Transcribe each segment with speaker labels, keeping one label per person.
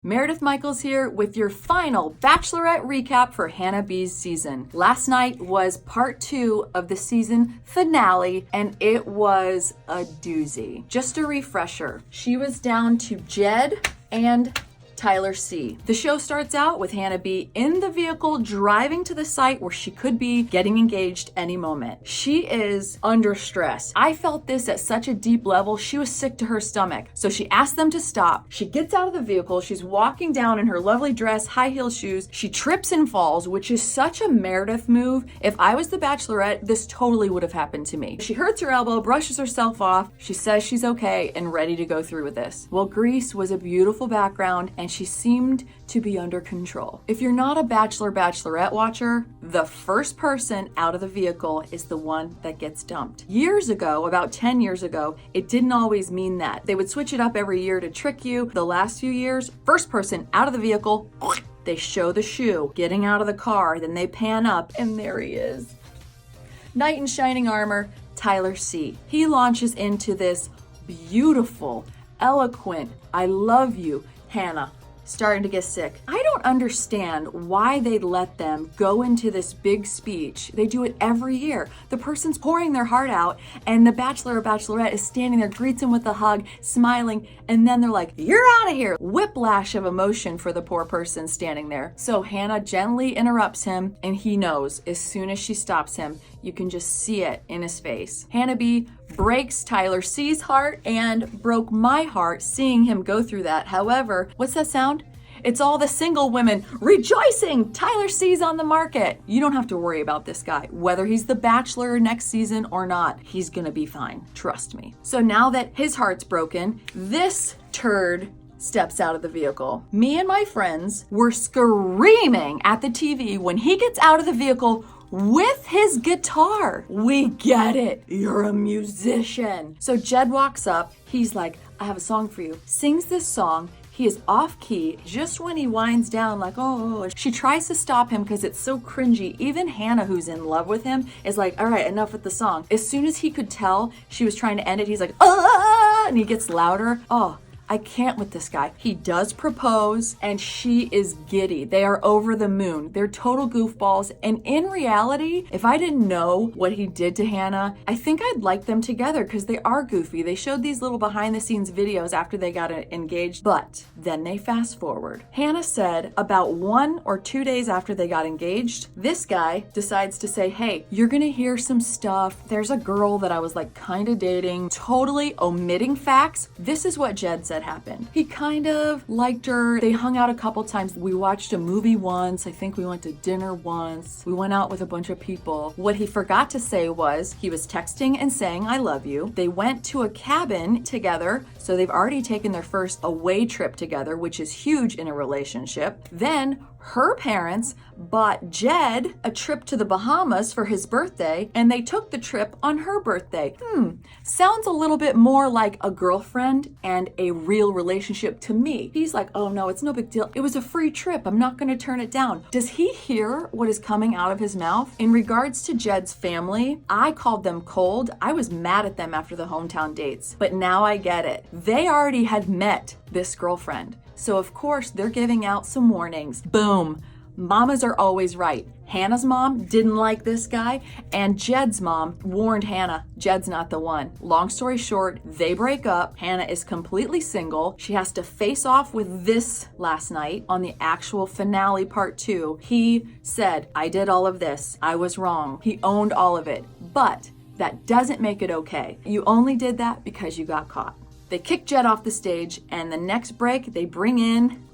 Speaker 1: Meredith Michaels here with your final Bachelorette recap for Hannah B's season. Last night was part 2 of the season finale, and it was a doozy. Just a refresher, she was down to Jed and Tyler C. The show starts out with Hannah B in the vehicle driving to the site where she could be getting engaged any moment. She is under stress. I felt this at such a deep level. She was sick to her stomach. So she asked them to stop. She gets out of the vehicle. She's walking down in her lovely dress, high heel shoes. She trips and falls, which is such a Meredith move. If I was the Bachelorette, this totally would have happened to me. She hurts her elbow, brushes herself off. She says she's okay and ready to go through with this. Well, Greece was a beautiful background and she seemed to be under control. If you're not a Bachelorette watcher, the first person out of the vehicle is the one that gets dumped. Years ago, about 10 years ago, it didn't always mean that. They would switch it up every year to trick you. The last few years, first person out of the vehicle, they show the shoe getting out of the car, then they pan up, and there he is. Knight in shining armor, Tyler C. He launches into this beautiful, eloquent, I love you, Hannah. Starting to get sick. I don't understand why they let them go into this big speech. They do it every year. The person's pouring their heart out and the Bachelor or Bachelorette is standing there, greets him with a hug, smiling, and then they're like, you're out of here. Whiplash of emotion for the poor person standing there. So Hannah gently interrupts him and he knows as soon as she stops him, you can just see it in his face. Hannah B breaks Tyler C's heart and broke my heart seeing him go through that. However, what's that sound? It's all the single women rejoicing. Tyler C's on the market. You don't have to worry about this guy. Whether he's the Bachelor next season or not, he's gonna be fine. Trust me. So now that his heart's broken, this turd steps out of the vehicle. Me and my friends were screaming at the TV when he gets out of the vehicle with his guitar. We get it. You're a musician. So Jed walks up. He's like, I have a song for you. Sings this song. He is off key just when he winds down like, oh, she tries to stop him because it's so cringy. Even Hannah, who's in love with him, is like, all right, enough with the song. As soon as he could tell she was trying to end it, he's like, ah, and he gets louder. Oh, I can't with this guy. He does propose and she is giddy. They are over the moon. They're total goofballs. And in reality, if I didn't know what he did to Hannah, I think I'd like them together because they are goofy. They showed these little behind the scenes videos after they got engaged, but then they fast forward. Hannah said about 1 or 2 days after they got engaged, this guy decides to say, hey, you're gonna hear some stuff. There's a girl that I was like kind of dating, totally omitting facts. This is what Jed said happened. He kind of liked her. They hung out a couple times. We watched a movie once. I think we went to dinner once. We went out with a bunch of people. What he forgot to say was he was texting and saying, I love you. They went to a cabin together. So they've already taken their first away trip together, which is huge in a relationship. Then her parents bought Jed a trip to the Bahamas for his birthday, and they took the trip on her birthday. Sounds a little bit more like a girlfriend and a real relationship to me. He's like, oh no, it's no big deal. It was a free trip. I'm not going to turn it down. Does he hear what is coming out of his mouth? In regards to Jed's family, I called them cold. I was mad at them after the hometown dates, but now I get it. They already had met this girlfriend. So of course they're giving out some warnings. Boom. Mamas are always right. Hannah's mom didn't like this guy, and Jed's mom warned Hannah, Jed's not the one. Long story short, they break up. Hannah is completely single. She has to face off with this last night on the actual finale part 2. He said, I did all of this. I was wrong. He owned all of it. But that doesn't make it okay. You only did that because you got caught. They kick Jed off the stage, and the next break, they bring in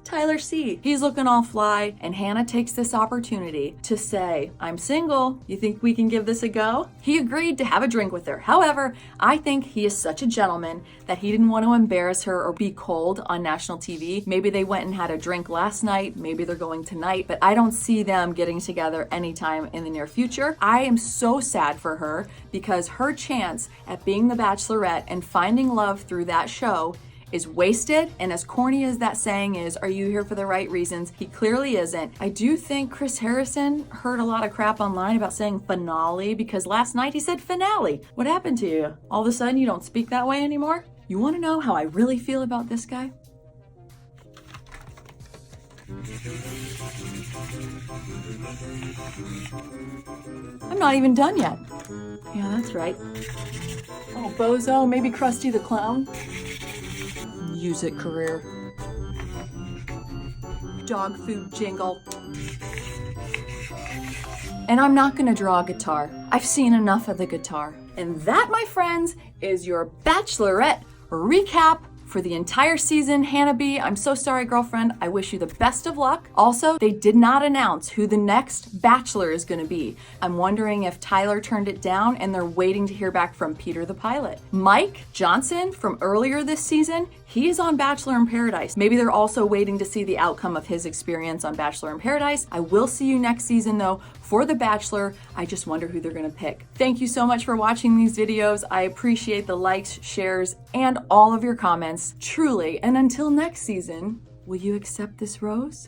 Speaker 1: Tyler C. He's looking all fly, and Hannah takes this opportunity to say, I'm single. You think we can give this a go? He agreed to have a drink with her. However, I think he is such a gentleman that he didn't want to embarrass her or be cold on national TV. Maybe they went and had a drink last night. Maybe they're going tonight, but I don't see them getting together anytime in the near future. I am so sad for her because her chance at being the Bachelorette and finding love through that show is wasted. And as corny as that saying is, are you here for the right reasons? He clearly isn't. I do think Chris Harrison heard a lot of crap online about saying finale because last night he said finale. What happened to you? All of a sudden you don't speak that way anymore? You want to know how I really feel about this guy? I'm not even done yet. Yeah, that's right. Oh, bozo, maybe Krusty the Clown? Use it, career. Dog food jingle. And I'm not gonna draw a guitar. I've seen enough of the guitar. And that, my friends, is your Bachelorette recap for the entire season. Hannah B, I'm so sorry, girlfriend. I wish you the best of luck. Also, they did not announce who the next Bachelor is gonna be. I'm wondering if Tyler turned it down and they're waiting to hear back from Peter the pilot. Mike Johnson from earlier this season, he is on Bachelor in Paradise. Maybe they're also waiting to see the outcome of his experience on Bachelor in Paradise. I will see you next season though for The Bachelor. I just wonder who they're gonna pick. Thank you so much for watching these videos. I appreciate the likes, shares, and all of your comments, truly. And until next season, will you accept this rose?